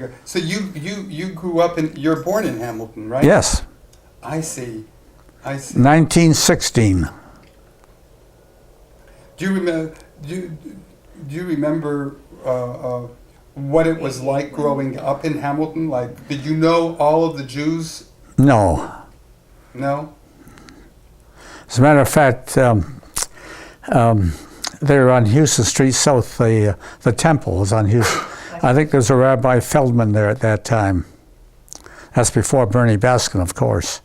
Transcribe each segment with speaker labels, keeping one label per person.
Speaker 1: good. So you grew up you're born in Hamilton, right?
Speaker 2: Yes.
Speaker 1: I see.
Speaker 2: 1916.
Speaker 1: Do you remember? Do you remember what it was like growing up in Hamilton? Like, did you know all of the Jews?
Speaker 2: No.
Speaker 1: No.
Speaker 2: As a matter of fact, they were on Houston Street South. The temple was on Houston. I think there's a Rabbi Feldman there at that time. That's before Bernie Baskin, of course.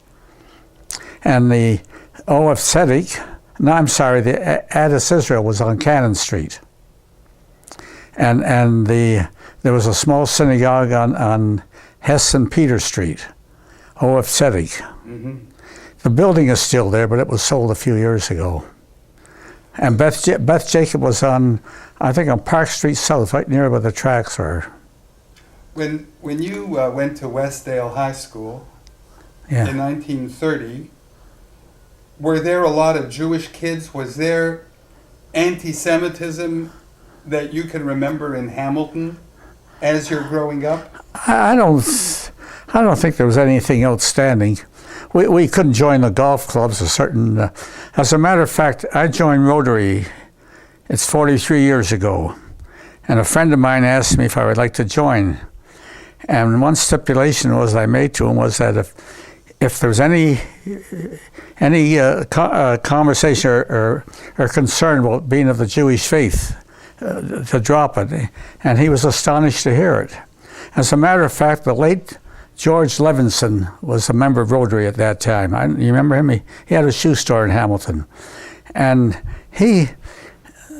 Speaker 2: And the O.F. Tzedek, no, I'm sorry, the Addis Israel was on Cannon Street. And there was a small synagogue on Hess and Peter Street, O.F. Tzedek. Mm-hmm. The building is still there, but it was sold a few years ago. And Beth Jacob was on, I think, on Park Street South, right near where the tracks are.
Speaker 1: When you went to Westdale High School in 1930, were there a lot of Jewish kids? Was there anti-Semitism that you can remember in Hamilton as you're growing up?
Speaker 2: I don't think there was anything outstanding. We couldn't join the golf clubs. As a matter of fact, I joined Rotary. It's 43 years ago, and a friend of mine asked me if I would like to join. And one stipulation I made to him was that if there was any conversation or concern about being of the Jewish faith, to drop it. And he was astonished to hear it. As a matter of fact, the late George Levinson was a member of Rotary at that time. You remember him? He had a shoe store in Hamilton. And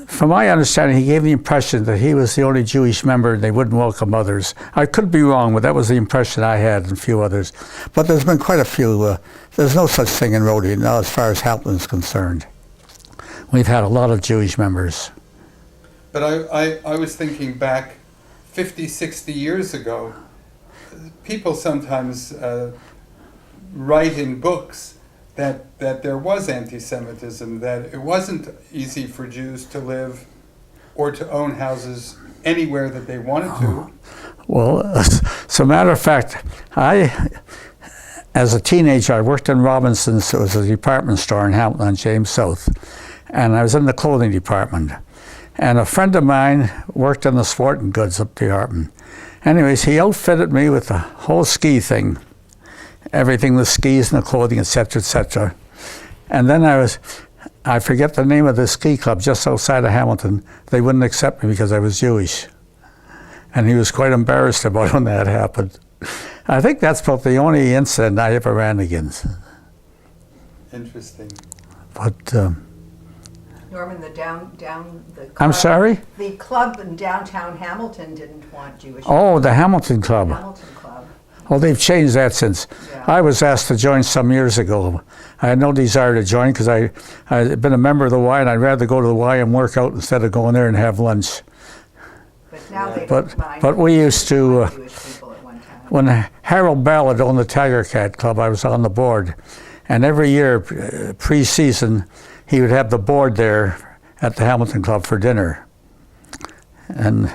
Speaker 2: from my understanding, he gave the impression that he was the only Jewish member and they wouldn't welcome others. I could be wrong, but that was the impression I had and a few others. But there's been quite a few. There's no such thing in Rotary now as far as Hamilton is concerned. We've had a lot of Jewish members.
Speaker 1: But I was thinking back 50, 60 years ago, people sometimes write in books that there was anti-Semitism, that it wasn't easy for Jews to live or to own houses anywhere that they wanted to.
Speaker 2: Well, as a matter of fact, as a teenager, I worked in Robinson's. It was a department store in Hamilton on James South, and I was in the clothing department. And a friend of mine worked in the sporting goods department. Anyways, he outfitted me with the whole ski thing, everything, the skis and the clothing, etc., etc. And then I forget the name of the ski club just outside of Hamilton. They wouldn't accept me because I was Jewish. And he was quite embarrassed about when that happened. I think that's about the only incident I ever ran against.
Speaker 1: Interesting.
Speaker 2: But
Speaker 3: Norman, the club,
Speaker 2: I'm sorry?
Speaker 3: The club in downtown Hamilton didn't want Jewish.
Speaker 2: Oh, the Hamilton Club.
Speaker 3: Hamilton Club.
Speaker 2: Well, they've changed that since.
Speaker 3: Yeah.
Speaker 2: I was asked to join some years ago. I had no desire to join because I'd been a member of the Y, and I'd rather go to the Y and work out instead of going there and have lunch.
Speaker 3: But now they don't mind.
Speaker 2: But we used to,
Speaker 3: Jewish people at one time.
Speaker 2: when Harold Ballard owned the Tiger Cat Club, I was on the board. And every year, pre-season, he would have the board there at the Hamilton Club for dinner. And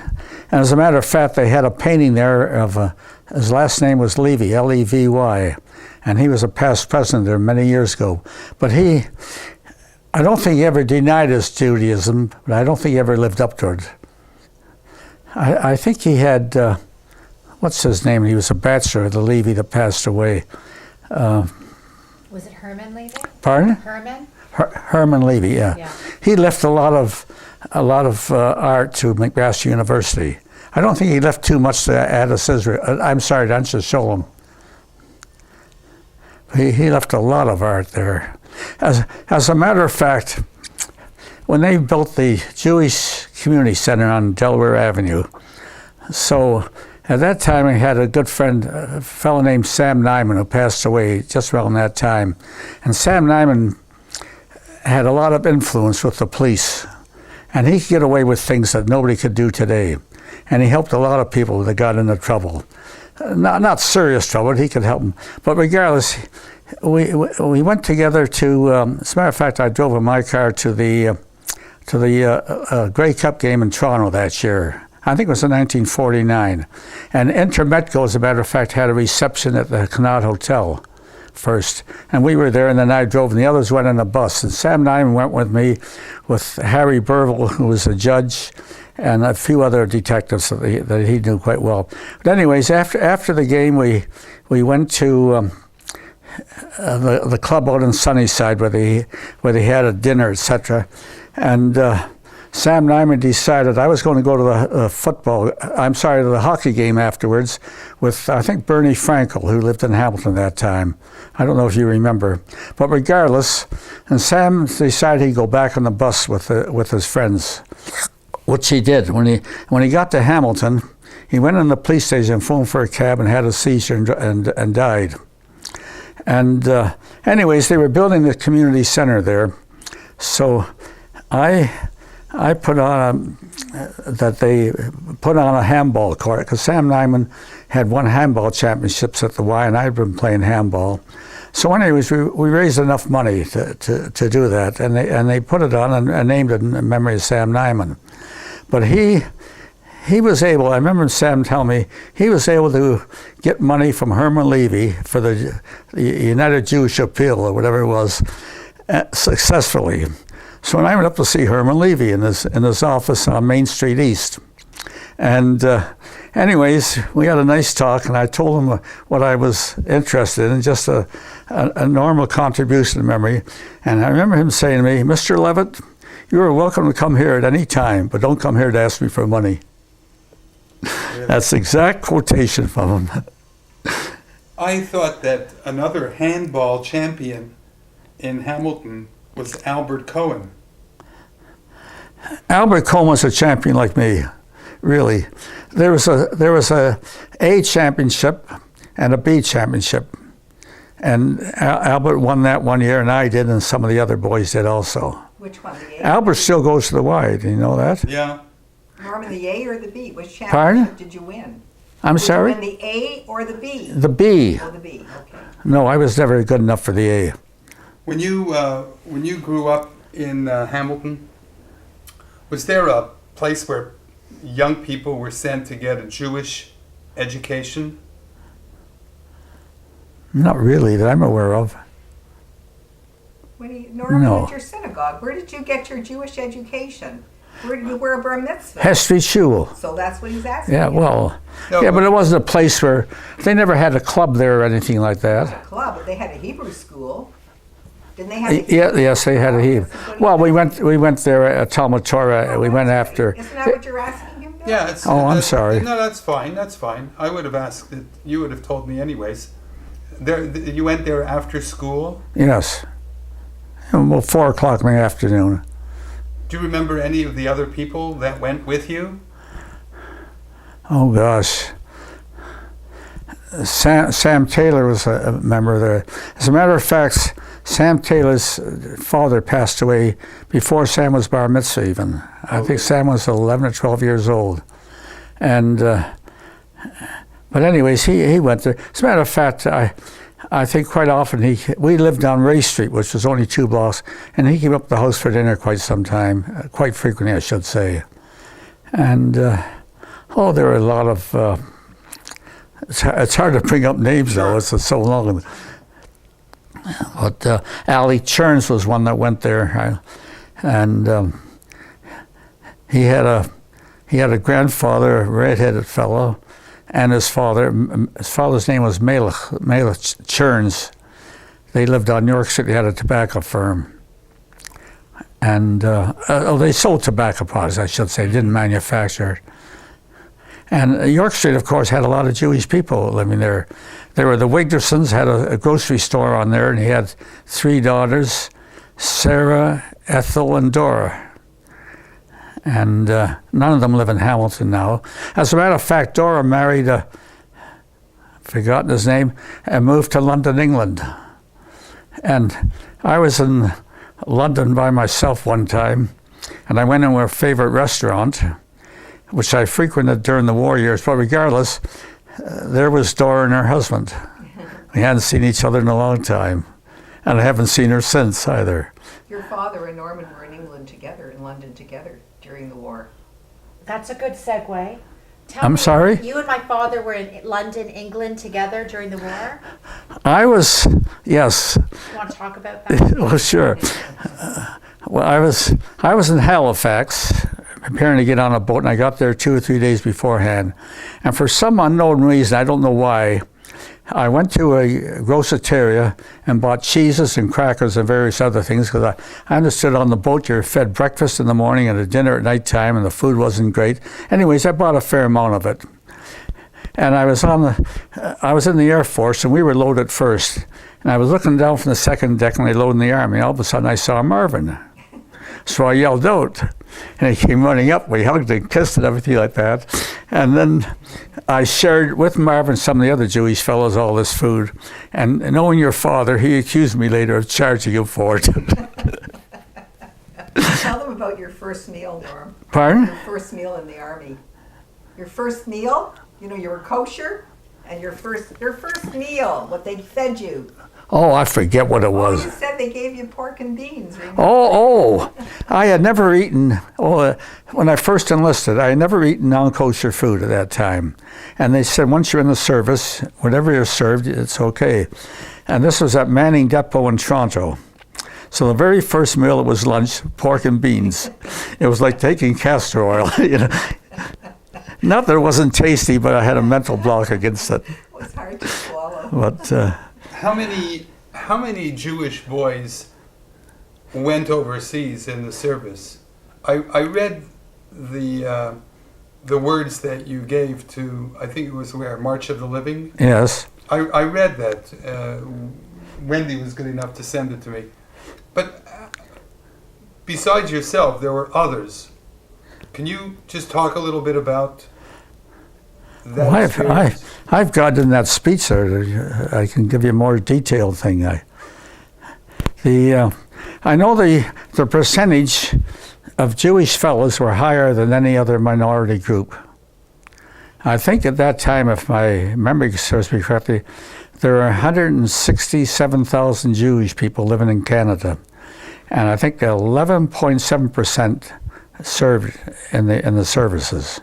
Speaker 2: as a matter of fact, they had a painting there of his last name was Levy, L-E-V-Y, and he was a past president there many years ago. But I don't think he ever denied his Judaism, but I don't think he ever lived up to it. I think he had, what's his name? He was a bachelor, the Levy that passed away.
Speaker 4: Was it Herman Levy?
Speaker 2: Pardon?
Speaker 4: Herman?
Speaker 2: Herman Levy, yeah. He left a lot of art to McMaster University. I don't think he left too much to Addis Israel. I'm sorry, to Anshe Sholem. He left a lot of art there. As a matter of fact, when they built the Jewish Community Center on Delaware Avenue, so at that time I had a good friend, a fellow named Sam Nyman, who passed away just around that time. And Sam Nyman had a lot of influence with the police, and he could get away with things that nobody could do today. And he helped a lot of people that got into trouble. Not serious trouble, he could help them. But regardless, we went together to, as a matter of fact, I drove in my car to the Grey Cup game in Toronto that year. I think it was in 1949. And Intermetco, as a matter of fact, had a reception at the Connaught Hotel first. And we were there, and then I drove, and the others went on a bus. And Sam Nyman went with me, with Harry Burville, who was a judge, and a few other detectives that he knew quite well. But anyways, after the game, we went to the club out in Sunnyside where they had a dinner, etc. And Sam Nyman decided I was going to go to the hockey game afterwards with, I think, Bernie Frankel, who lived in Hamilton at that time. I don't know if you remember. But regardless, and Sam decided he'd go back on the bus with his friends, which he did. When he got to Hamilton, he went in the police station, phoned for a cab, and had a seizure and died. And anyways, they were building the community center there. So I put on they put on a handball court, because Sam Nyman had won handball championships at the Y, and I'd been playing handball. So anyways, we raised enough money to do that, and they put it on and named it in memory of Sam Nyman. But he was able, I remember Sam telling me, he was able to get money from Herman Levy for the United Jewish Appeal, or whatever it was, successfully. So when I went up to see Herman Levy in his office on Main Street East, and anyways, we had a nice talk, and I told him what I was interested in, just a normal contribution to memory. And I remember him saying to me, "Mr. Levitt, you are welcome to come here at any time, but don't come here to ask me for money."
Speaker 1: Really?
Speaker 2: That's the exact quotation from him.
Speaker 1: I thought that another handball champion in Hamilton was Albert Cohen.
Speaker 2: Albert Cohen was a champion like me, really. There was a A championship and a B championship, and Albert won that one year, and I did, and some of the other boys did also.
Speaker 3: Which one, the A?
Speaker 2: Albert still goes to the Y. Do you know that?
Speaker 1: Yeah.
Speaker 3: Norman, the A or the B? Which championship
Speaker 2: Pardon?
Speaker 3: did you win?
Speaker 2: I'm
Speaker 3: Did
Speaker 2: sorry?
Speaker 3: you win the A or the B?
Speaker 2: The B.
Speaker 3: Oh, the B, okay.
Speaker 2: No, I was never good enough for the A.
Speaker 1: When you grew up in Hamilton, was there a place where young people were sent to get a Jewish education?
Speaker 2: Not really that I'm aware of.
Speaker 3: Norman,
Speaker 2: No.
Speaker 3: at your synagogue, where did you get your Jewish education? Where did you wear a bar mitzvah?
Speaker 2: Hess Street Shul.
Speaker 3: So that's what he's asking.
Speaker 2: Yeah,
Speaker 3: you.
Speaker 2: well,
Speaker 1: No,
Speaker 2: yeah, but it wasn't a place where, they never had a club there or anything like that.
Speaker 3: Club, but they had a Hebrew school. Didn't they have a Hebrew
Speaker 2: Yeah, yes, they had a Hebrew.
Speaker 3: This is what he
Speaker 2: Well,
Speaker 3: asked.
Speaker 2: we went there at Talmud Torah. We went
Speaker 3: That's
Speaker 2: after.
Speaker 3: right. Isn't that what you're asking him?
Speaker 1: Yeah, it's.
Speaker 2: Oh, I'm sorry.
Speaker 1: No, that's fine. That's fine. I would have asked it. You would have told me anyways. You went there after school.
Speaker 2: Yes. Well, 4 o'clock in the afternoon.
Speaker 1: Do you remember any of the other people that went with you?
Speaker 2: Oh gosh. Sam Taylor was a member there. As a matter of fact, Sam Taylor's father passed away before Sam was bar mitzvah even. I think Sam was 11 or 12 years old. And, but anyways, he went there. As a matter of fact, I think quite often we lived on Ray Street, which was only 2 blocks, and he came up to the house for dinner quite some time, quite frequently, I should say. And, there were a lot of, it's hard to bring up names though, it's so long. But Ali Churns was one that went there, and he had a grandfather, a red-headed fellow, and his father's name was Melech Churns. They lived on York Street. They had a tobacco firm, and they sold tobacco products, I should say. They didn't manufacture it. And York Street, of course, had a lot of Jewish people living there. There were the Wigdersons, had a grocery store on there, and he had 3 daughters, Sarah, Ethel, and Dora. And none of them live in Hamilton now. As a matter of fact, Dora married forgotten his name, and moved to London, England. And I was in London by myself one time, and I went into her favorite restaurant, which I frequented during the war years. But regardless, there was Dora and her husband. We hadn't seen each other in a long time, and I haven't seen her since either.
Speaker 3: Your father and Norman were in England together, in London together during the war.
Speaker 4: That's a good segue. Tell
Speaker 2: I'm
Speaker 4: me,
Speaker 2: sorry?
Speaker 4: You and my father were in London, England together during the war.
Speaker 2: I was, yes.
Speaker 4: You want to talk about that?
Speaker 2: Well, sure. Well, I was in Halifax, preparing to get on a boat, and I got there 2 or 3 days beforehand. And for some unknown reason, I don't know why, I went to a groceteria and bought cheeses and crackers and various other things, because I understood on the boat you're fed breakfast in the morning and a dinner at nighttime, and the food wasn't great. Anyways, I bought a fair amount of it. And I was in the Air Force, and we were loaded first. And I was looking down from the second deck, and they loaded in the Army. All of a sudden, I saw Marvin. So I yelled out, and he came running up. We hugged and kissed and everything like that. And then I shared with Marvin, some of the other Jewish fellows, all this food. And knowing your father, he accused me later of charging him for it.
Speaker 3: Tell them about your first meal, Norm.
Speaker 2: Pardon?
Speaker 3: Your first meal in the Army. Your first meal, you know, you were kosher, and your first meal, what they fed you.
Speaker 2: Oh, I forget what it was.
Speaker 3: You said they gave you pork and beans. Remember?
Speaker 2: Oh, I had never eaten, when I first enlisted, I had never eaten non-kosher food at that time. And they said, once you're in the service, whatever you're served, it's okay. And this was at Manning Depot in Toronto. So the very first meal, it was lunch, pork and beans. It was like taking castor oil, you know. Not that it wasn't tasty, but I had a mental block against it.
Speaker 3: It was hard to swallow.
Speaker 2: But
Speaker 1: How many Jewish boys went overseas in the service? I read the words that you gave to, I think it was March of the Living?
Speaker 2: yes.
Speaker 1: I read that. Wendy was good enough to send it to me. But besides yourself, there were others. Can you just talk a little bit about that experience?
Speaker 2: I've gotten that speech there. I can give you a more detailed thing. I know the percentage of Jewish fellows were higher than any other minority group. I think at that time, if my memory serves me correctly, there were 167,000 Jewish people living in Canada, and I think 11.7% served in the services.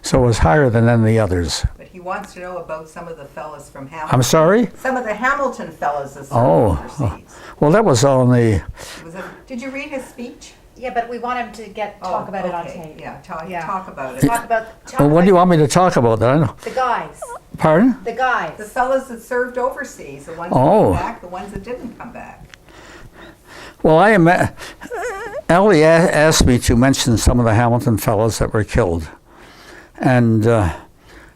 Speaker 2: So it was higher than any others.
Speaker 3: But he wants to know about some of the fellas from Hamilton.
Speaker 2: I'm sorry?
Speaker 3: Some of the Hamilton fellas that served overseas.
Speaker 2: Well, that was on the...
Speaker 3: Did you read his speech?
Speaker 4: Yeah, but we want him to talk about it on
Speaker 3: okay.
Speaker 4: tape.
Speaker 3: Yeah, talk about it.
Speaker 4: Talk about
Speaker 2: Well, what do you want me to talk about? I don't know.
Speaker 4: the guys.
Speaker 2: Pardon?
Speaker 4: The guys.
Speaker 3: The fellas that served overseas, the ones that
Speaker 2: Oh.
Speaker 3: came back, the ones that didn't come back.
Speaker 2: Well, Ellie asked me to mention some of the Hamilton fellows that were killed. And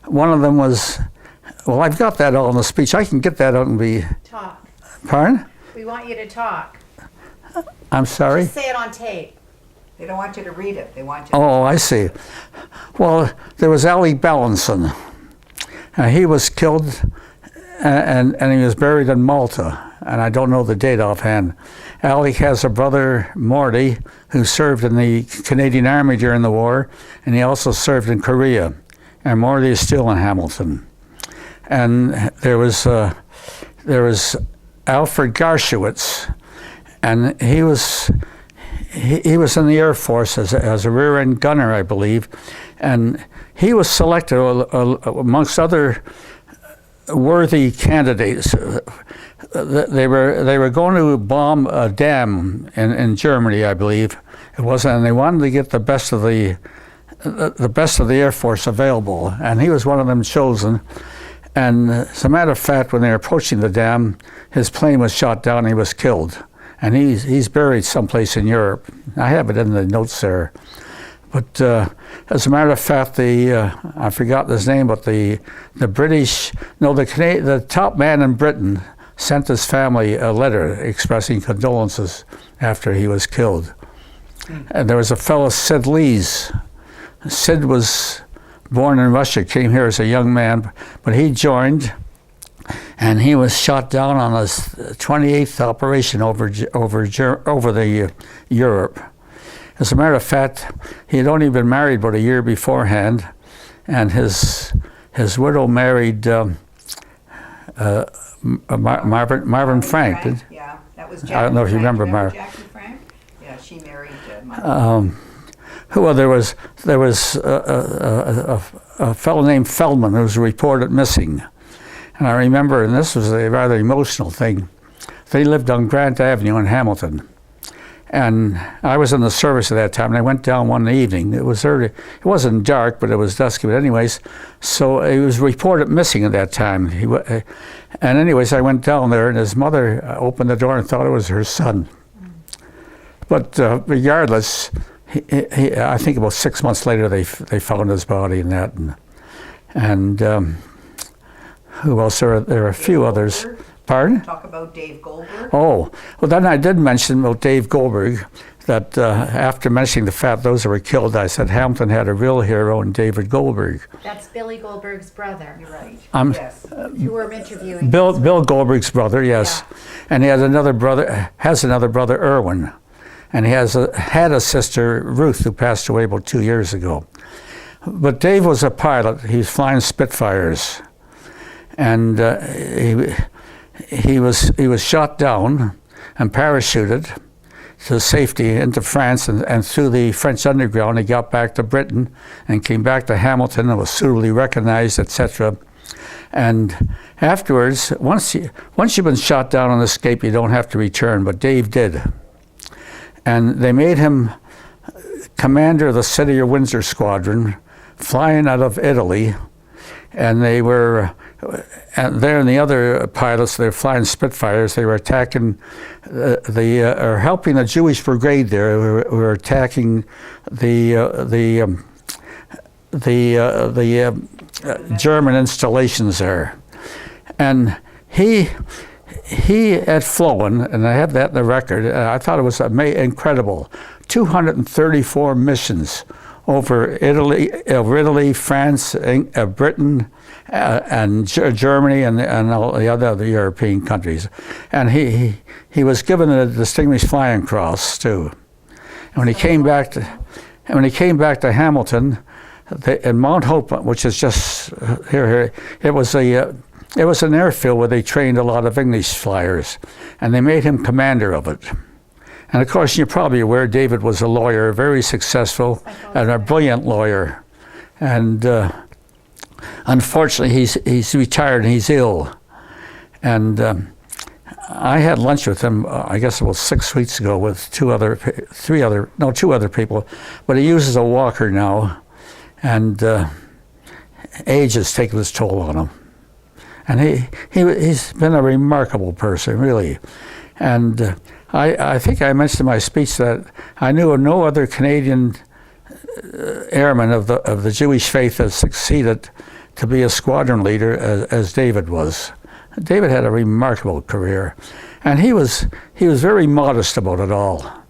Speaker 2: one of them was, well, I've got that all in the speech. I can get that out and be...
Speaker 4: Talk.
Speaker 2: Pardon?
Speaker 4: We want you to talk.
Speaker 2: I'm sorry?
Speaker 4: Just say it on tape.
Speaker 3: They don't want you to read it. They want you to
Speaker 2: Oh, I see. Well, there was Ali Ballinson. He was killed and he was buried in Malta. And I don't know the date offhand. Ali has a brother, Morty, who served in the Canadian Army during the war, and he also served in Korea. And Morty is still in Hamilton. And there was Alfred Garshowitz, and he was in the Air Force as a rear-end gunner, I believe, and he was selected amongst other worthy candidates. They were going to bomb a dam in Germany, I believe it was, and they wanted to get the best of the Air Force available, and he was one of them chosen. And as a matter of fact, when they were approaching the dam, his plane was shot down and he was killed. And he's buried someplace in Europe. I have it in the notes there. But as a matter of fact, I forgot his name, but the top man in Britain sent his family a letter expressing condolences after he was killed. And there was a fellow, Sid Lees. Sid was born in Russia, came here as a young man, but he joined, and he was shot down on his 28th operation over Europe. As a matter of fact, he had only been married about a year beforehand, and his widow married Marvin Frank.
Speaker 3: Yeah, that was Jackie
Speaker 2: I don't know if you
Speaker 3: Frank.
Speaker 2: remember
Speaker 3: Jackie Frank? Yeah, she married
Speaker 2: Well, there was a fellow named Feldman who was reported missing, and I remember, and this was a rather emotional thing. They lived on Grant Avenue in Hamilton, and I was in the service at that time. And I went down one evening. It was early. It wasn't dark, but it was dusky. But anyways, so he was reported missing at that time. And anyways, I went down there, and his mother opened the door and thought it was her son. But regardless, I think about 6 months later they found his body and that, and who else? There are a few others. Pardon?
Speaker 3: Talk about Dave Goldberg.
Speaker 2: Oh, well, then I did mention about Dave Goldberg, that after mentioning the fact those that were killed, I said Hamilton had a real hero in David Goldberg.
Speaker 4: That's Billy Goldberg's brother.
Speaker 3: You're right.
Speaker 2: Yes.
Speaker 4: You were interviewing.
Speaker 2: Bill Goldberg's brother, yes,
Speaker 4: Yeah.
Speaker 2: And he has another brother, Erwin, and he had a sister, Ruth, who passed away about 2 years ago. But Dave was a pilot. He was flying Spitfires, and he was shot down and parachuted to safety into France, and through the French underground he got back to Britain and came back to Hamilton and was suitably recognized, etc. And afterwards, once you've been shot down and escaped, you don't have to return, but Dave did. And they made him commander of the City of Windsor Squadron, flying out of Italy, and they were, and there and the other pilots, they're flying Spitfires, they were attacking or helping the Jewish brigade there, who were attacking the German installations there. And he had flown, and I have that in the record, I thought it was incredible, 234 missions over Italy, France, Britain, and Germany, and all the other European countries. And he was given a Distinguished Flying Cross too. And when he came back to Hamilton, in Mount Hope, which is just here, it was an airfield where they trained a lot of English flyers, and they made him commander of it. And of course, you're probably aware, David was a lawyer, very successful, and a brilliant lawyer. And unfortunately, he's retired and he's ill. And I had lunch with him, I guess it was 6 weeks ago, with two other people. But he uses a walker now, and age has taken its toll on him. And he's been a remarkable person, really. And I think I mentioned in my speech that I knew of no other Canadian airman of the Jewish faith that succeeded to be a squadron leader as David was. David had a remarkable career, and he was very modest about it all.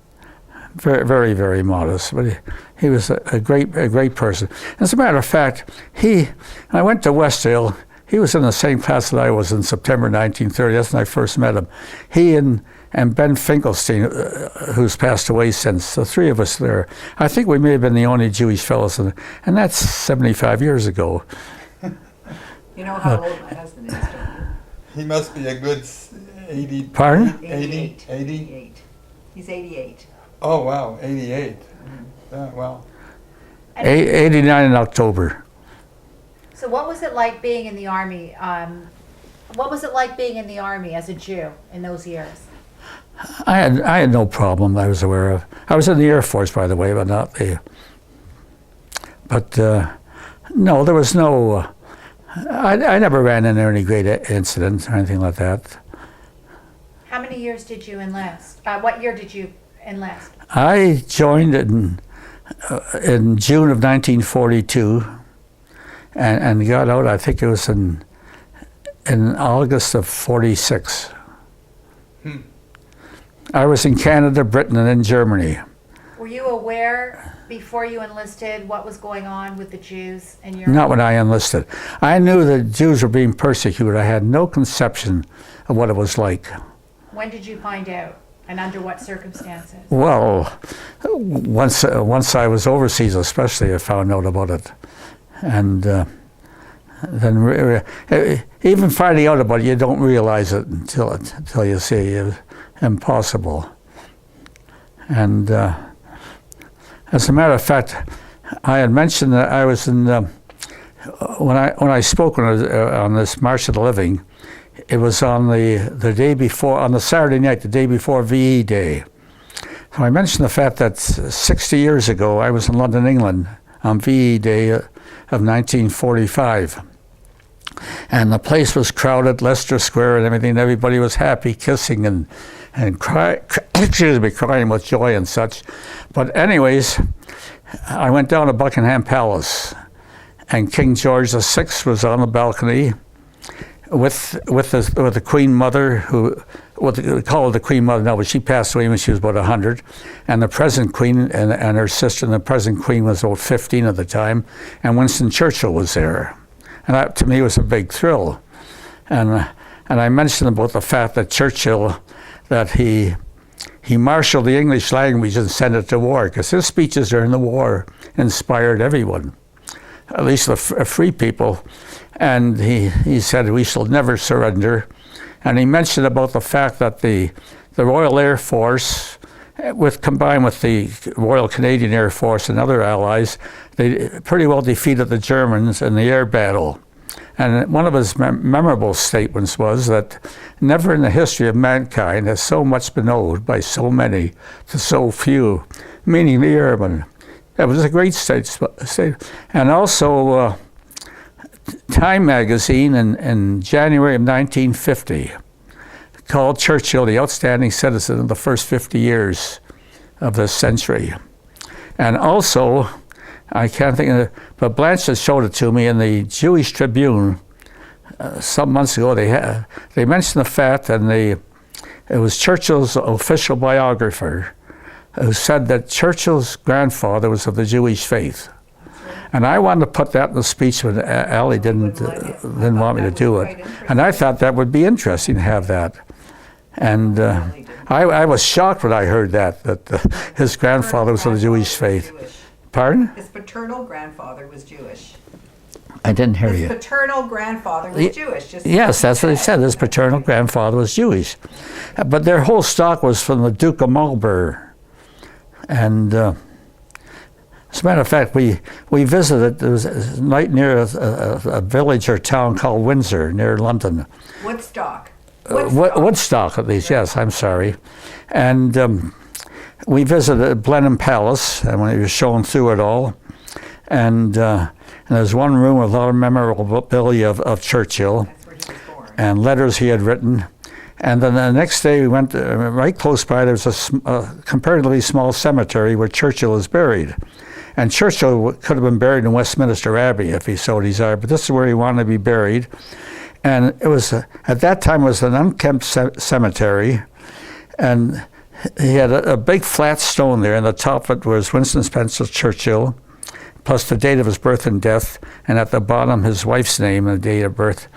Speaker 2: Very, very, very modest, but he was a great person. As a matter of fact, I went to Westdale. He was in the same class that I was in September 1930. That's when I first met him. He and Ben Finkelstein, who's passed away since, the three of us there. I think we may have been the only Jewish fellows, and that's 75 years ago.
Speaker 3: You know how old my husband is, don't you?
Speaker 1: He must be a good 80.
Speaker 2: Pardon?
Speaker 3: 88.
Speaker 1: 80?
Speaker 3: 88. He's 88.
Speaker 1: Oh, wow, 88. Wow.
Speaker 2: 89 in October.
Speaker 4: So what was it like being in the Army? What was it like being in the Army as a Jew in those years?
Speaker 2: I had no problem I was aware of. I was in the Air Force, by the way, but not the... But no, there was no... I never ran into any great incidents or anything like that.
Speaker 4: How many years did you enlist? What year did you enlist?
Speaker 2: I joined in June of 1942 and got out, I think it was in August of 46. I was in Canada, Britain, and in Germany.
Speaker 4: Were you aware before you enlisted what was going on with the Jews in Europe?
Speaker 2: Not when I enlisted. I knew that Jews were being persecuted. I had no conception of what it was like.
Speaker 4: When did you find out, and under what circumstances?
Speaker 2: Well, once I was overseas, especially, I found out about it, and then even finding out about it, you don't realize it until you see it. Impossible. And As a matter of fact, I had mentioned that I was in when I spoke on this March of the Living. It was on the day before, on the Saturday night, the day before VE Day. So I mentioned the fact that 60 years ago I was in London, England, on VE Day of 1945. And the place was crowded, Leicester Square and everything. Everybody was happy, kissing and crying with joy and such. But anyways, I went down to Buckingham Palace, and King George VI was on the balcony with the Queen Mother, they call her the Queen Mother now, but she passed away when she was about 100, and the present Queen and her sister, and the present Queen was about 15 at the time, and Winston Churchill was there. And that, to me, was a big thrill. And I mentioned about the fact that Churchill, that he marshaled the English language and sent it to war, because his speeches during the war inspired everyone, at least the free people. And he said, we shall never surrender. And he mentioned about the fact that the Royal Air Force, combined with the Royal Canadian Air Force and other allies, they pretty well defeated the Germans in the air battle. And one of his memorable statements was that never in the history of mankind has so much been owed by so many to so few, meaning the airmen. That was a great statement. And also, Time magazine in January of 1950 called Churchill the outstanding citizen of the first 50 years of this century. And also, I can't think of it, but Blanchett showed it to me in the Jewish Tribune some months ago. They mentioned the fact, and it was Churchill's official biographer who said that Churchill's grandfather was of the Jewish faith. And I wanted to put that in the speech, but Allie didn't want me to do it. And I thought that would be interesting to have that. And I was shocked when I heard that his grandfather was of the Jewish faith. Pardon?
Speaker 3: His paternal grandfather was Jewish.
Speaker 2: I didn't hear you.
Speaker 3: His paternal grandfather was Jewish.
Speaker 2: Yes, that's what he said. His paternal grandfather was Jewish. But their whole stock was from the Duke of Marlborough. And as a matter of fact, we visited, there was a night near a village or town called Windsor, near London.
Speaker 3: Woodstock.
Speaker 2: Woodstock, at least, yes, I'm sorry. And we visited Blenheim Palace, and we were shown through it all. And there's one room with a lot of memorabilia of Churchill.
Speaker 3: That's where he was born.
Speaker 2: And letters he had written. And then the next day we went right close by, there was a comparatively small cemetery where Churchill is buried. And Churchill could have been buried in Westminster Abbey if he so desired, but this is where he wanted to be buried. And it was, at that time, it was an unkempt cemetery. And he had a big flat stone there, and the top of it was Winston Spencer Churchill, plus the date of his birth and death, and at the bottom his wife's name and the date of birth.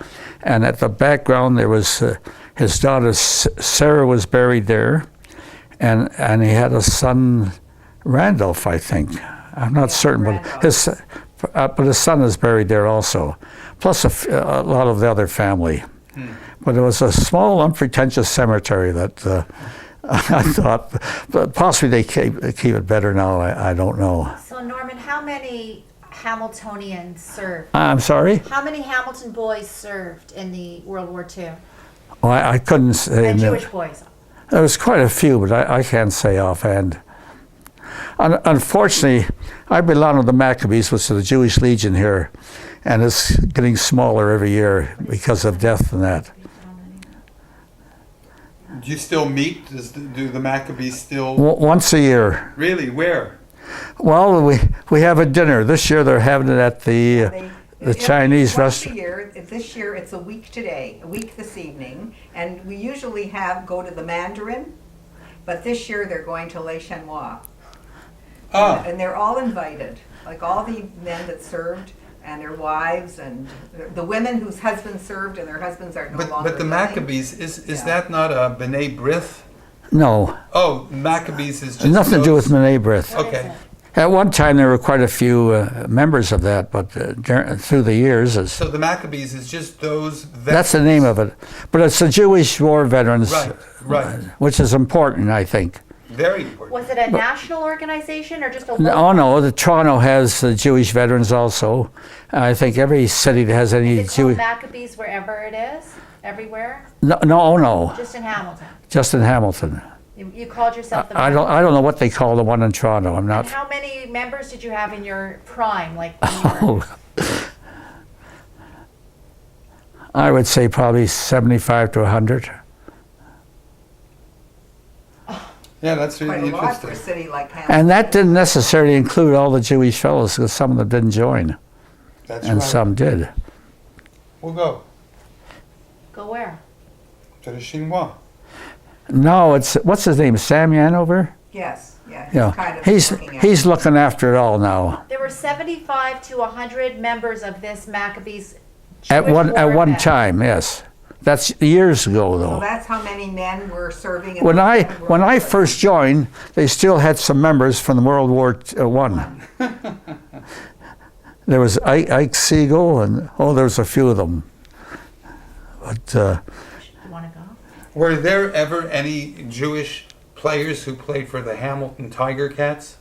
Speaker 2: And at the background there was his daughter Sarah was buried there, and he had a son, Randolph, I think. I'm not certain, but his son is buried there also, plus a lot of the other family. But it was a small, unpretentious cemetery that I thought, but possibly they keep it better now. I don't know.
Speaker 4: So Norman, how many Hamiltonians served?
Speaker 2: I'm sorry?
Speaker 4: How many Hamilton boys served in the World War II?
Speaker 2: Well, I couldn't say.
Speaker 4: And Jewish boys?
Speaker 2: There was quite a few, but I can't say offhand. Unfortunately, I belong to the Maccabees, which is the Jewish Legion here, and it's getting smaller every year because of death and that.
Speaker 1: Do you still meet? Do the Maccabees still?
Speaker 2: Once a year.
Speaker 1: Really? Where?
Speaker 2: Well, we have a dinner. This year they're having it at the Chinese restaurant.
Speaker 3: This year it's a week this evening, and we usually go to the Mandarin, but this year they're going to Le Chinois. And they're all invited, like all the men that served and their wives and the women whose husbands served and their husbands are no longer
Speaker 1: But the
Speaker 3: living.
Speaker 1: Maccabees, is that not a B'nai B'rith?
Speaker 2: No.
Speaker 1: Oh, Maccabees is just
Speaker 2: nothing to do with B'nai B'rith.
Speaker 1: Okay.
Speaker 2: At one time there were quite a few members of that, but through the years...
Speaker 1: So the Maccabees is just those veterans?
Speaker 2: That's the name of it. But it's the Jewish war veterans,
Speaker 1: Right.
Speaker 2: which is important, I think.
Speaker 1: Very important.
Speaker 4: Was it a national organization or just a local?
Speaker 2: Oh no, the Toronto has Jewish veterans also. I think every city that has any
Speaker 4: Is it called
Speaker 2: Jewish.
Speaker 4: Maccabees wherever it is? Everywhere?
Speaker 2: No, no,
Speaker 4: Just in Hamilton?
Speaker 2: just in Hamilton.
Speaker 4: You called yourself the
Speaker 2: I don't know what they call the one in Toronto. I'm
Speaker 4: And
Speaker 2: not.
Speaker 4: how many members did you have in your prime? Like when you were-
Speaker 2: I would say probably 75 to 100.
Speaker 1: Yeah, that's
Speaker 3: Quite
Speaker 1: really
Speaker 3: a lot for a
Speaker 1: interesting.
Speaker 3: city like Hamilton.
Speaker 2: And that didn't necessarily include all the Jewish fellows, because some of them didn't join,
Speaker 1: That's
Speaker 2: and
Speaker 1: right.
Speaker 2: some did.
Speaker 1: We'll go
Speaker 4: Go where?
Speaker 1: to the Chinois.
Speaker 2: No, it's what's his name, Sam Yanover?
Speaker 3: Yes, yeah, he's
Speaker 2: Yeah,
Speaker 3: kind of
Speaker 2: he's
Speaker 3: looking at
Speaker 2: he's looking after it all now.
Speaker 4: There were 75 to 100 members of this Maccabees
Speaker 2: At
Speaker 4: Jewish
Speaker 2: one
Speaker 4: war band.
Speaker 2: time, yes. That's years ago,
Speaker 3: So
Speaker 2: though.
Speaker 3: that's how many men were serving in
Speaker 2: When
Speaker 3: the
Speaker 2: I
Speaker 3: Second World
Speaker 2: when I
Speaker 3: War.
Speaker 2: first joined, they still had some members from the World War One. There was Ike Siegel, and there was a few of them. But
Speaker 4: You want to go?
Speaker 1: Were there ever any Jewish players who played for the Hamilton Tiger Cats?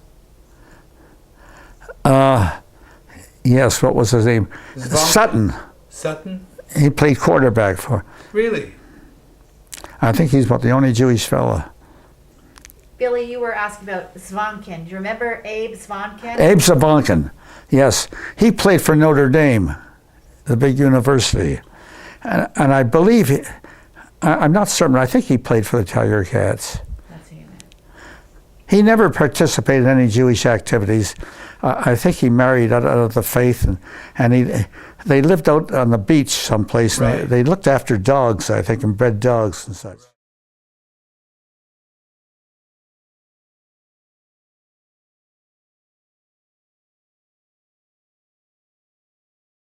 Speaker 2: yes, what was his name?
Speaker 1: Zvon-
Speaker 2: Sutton.
Speaker 1: Sutton?
Speaker 2: He played quarterback for.
Speaker 1: Really?
Speaker 2: I think he's about the only Jewish fella.
Speaker 4: Billy, you were asking about Svankin. Do you remember Abe Svankin?
Speaker 2: Abe Sabankin, yes. He played for Notre Dame, the big university. And I believe, I'm not certain, I think he played for the Tiger Cats.
Speaker 4: That's who you meant.
Speaker 2: He never participated in any Jewish activities. I think he married out of the faith, and they lived out on the beach someplace. And
Speaker 1: Right.
Speaker 2: they looked after dogs, I think, and bred dogs and such.